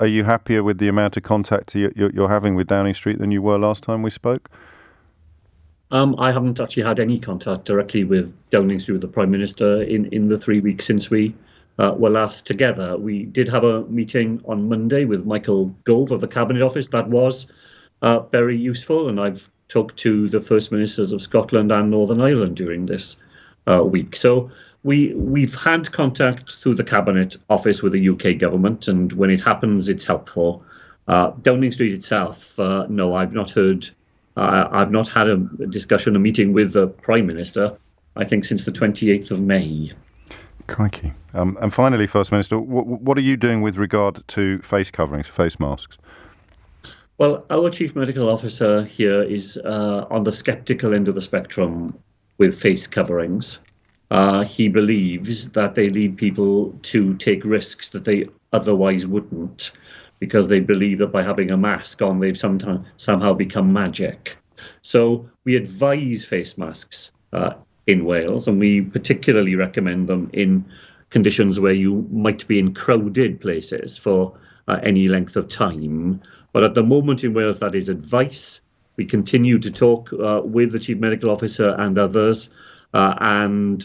Are you happier with the amount of contact you're having with Downing Street than you were last time we spoke? I haven't actually had any contact directly with Downing Street, with the Prime Minister, in the 3 weeks since we were last together. We did have a meeting on Monday with Michael Gove of the Cabinet Office. That was very useful, and I've talked to the First Ministers of Scotland and Northern Ireland during this week. So we've had contact through the Cabinet Office with the UK government, and when it happens, it's helpful. Downing Street itself, no, I've not heard. I've not had a discussion, a meeting with the Prime Minister, I think, since the 28th of May. Crikey. And finally, First Minister, what are you doing with regard to face coverings, face masks? Well, our Chief Medical Officer here is on the sceptical end of the spectrum with face coverings. He believes that they lead people to take risks that they otherwise wouldn't, because they believe that by having a mask on, they've somehow become magic. So we advise face masks in Wales, and we particularly recommend them in conditions where you might be in crowded places for any length of time. But at the moment in Wales, that is advice. We continue to talk with the Chief Medical Officer and others, and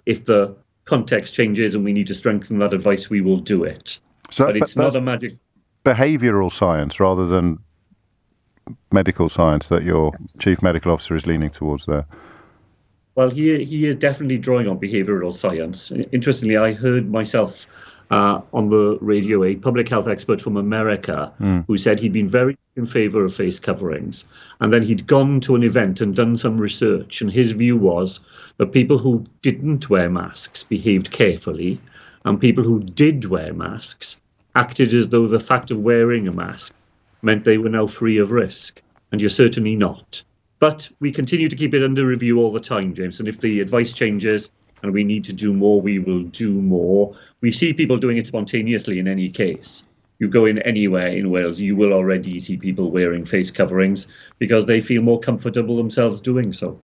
if the context changes and we need to strengthen that advice, we will do it. But it's not a magic... Behavioural science rather than medical science that your Chief Medical Officer is leaning towards there. Well, he is definitely drawing on behavioural science. Interestingly, I heard myself on the radio a public health expert from America who said he'd been very in favour of face coverings, and then he'd gone to an event and done some research, and his view was that people who didn't wear masks behaved carefully, and people who did wear masks acted as though the fact of wearing a mask meant they were now free of risk, and you're certainly not. But we continue to keep it under review all the time, James, and if the advice changes and we need to do more, we will do more. We see people doing it spontaneously in any case. You go in anywhere in Wales, you will already see people wearing face coverings because they feel more comfortable themselves doing so.